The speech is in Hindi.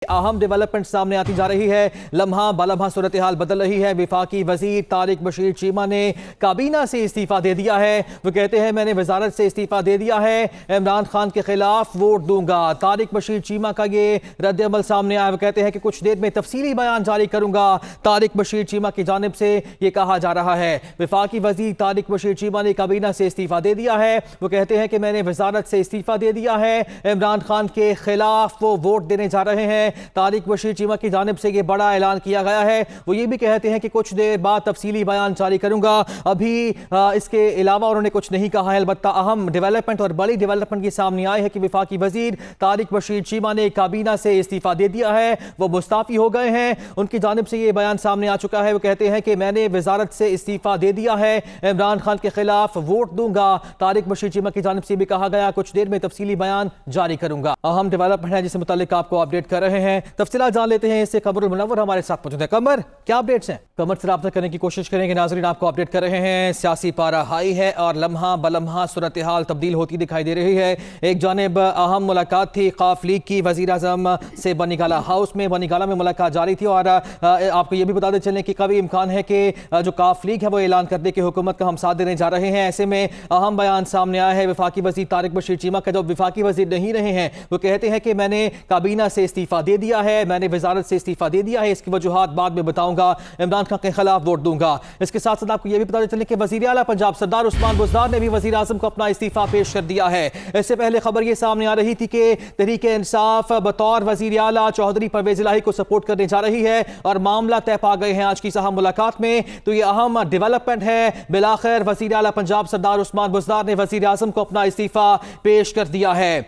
अहम डेवलपमेंट सामने आती जा रही है। लम्हा बलम्हा सूरत हाल बदल रही है। विफाकी वजीर तारिक बशीर चीमा ने काबीना से इस्तीफा दे दिया है। वो कहते हैं मैंने वजारत से इस्तीफा दे दिया है, इमरान खान के खिलाफ वोट दूंगा। तारिक बशीर चीमा का ये रद्द अमल सामने आया। वो कहते हैं कि कुछ देर में तफसीली बयान जारी करूंगा। तारिक बशीर चीमा की जानिब से ये कहा जा रहा है। विफाकी वजीर तारिक बशीर चीमा ने काबीना से इस्तीफा दे दिया है। वो कहते हैं कि मैंने वजारत से इस्तीफा दे दिया है, इमरान खान के खिलाफ वो वोट देने जा रहे हैं। तारिक बशीर चीमा की जानिब से यह बड़ा ऐलान किया गया है। वो ये भी कहते हैं कि कुछ देर बाद तफसीली बयान जारी करूंगा। अभी इसके अलावा उन्होंने कुछ नहीं कहा है। अलबत्ता अहम डेवलपमेंट और बड़ी डेवलपमेंट ये सामने आई है कि विफाकी वजीर तारिक बशीर चीमा ने काबीना से इस्तीफा दे दिया है। वो मुस्ताफी हो गए हैं। उनकी जानिब से ये बयान सामने आ चुका है। वो कहते हैं कि मैंने वजारत से इस्तीफा दे दिया है, इमरान खान के खिलाफ वोट दूंगा। तारिक बशीर चीमा की जानिब से भी कहा गया कुछ देर में तफसीली बयान जारी करूंगा। अहम डेवलपमेंट है जिससे मुतालिक आपको अपडेट कर रहे हैं। तफसीलात जान लेते हैं। इससे कमरुल मुनव्वर हमारे साथ मौजूद है। कमर, क्या अपडेट्स हैं? कमर से रब्ता करने की कोशिश करेंगे। नाजरीन आपको अपडेट कर रहे हैं। सियासी पारा हाई है और लम्हा बलम्हा सूरत हाल तब्दील होती दिखाई दे रही है। एक जानिब अहम मुलाकात थी खौफ लीग की वजीर आजम से बनीगाला हाउस में, बनीगाला में मुलाकात जारी थी। और आपको ये भी बताते चलें कि कभी इम्कान है कि जो काफ लीग है वो ऐलान कर दे कि हुकूमत का हम साथ देने जा रहे हैं। ऐसे में अहम बयान सामने आया है विफाकी वजीर तारिक बशीर चीमा का। जो विफाकी वजीर नहीं रहे हैं वो कहते हैं कि मैंने काबीना से इस्तीफा दे दिया है, मैंने वजारत से इस्तीफा दे दिया है, इसकी वजूहात बाद में बताऊंगा, इमरान खान के खिलाफ वोट दूंगा। इसके साथ साथ आपको यह भी पता चले कि वजीर आला पंजाब सरदार उस्मान बुज़दार ने भी वजीर आजम को अपना इस्तीफा पेश कर दिया है। इससे पहले खबर यह सामने आ रही थी कि तहरीक इंसाफ बतौर वजीर आला चौधरी परवेज इलाही को सपोर्ट करने जा रही है और मामला तय पा गए हैं आज की अहम मुलाकात में। तो यह अहम डेवलपमेंट है। बिलाखिर वजीर आला पंजाब सरदार उस्मान बुज़दार ने वजीर आजम को अपना इस्तीफा पेश कर दिया है।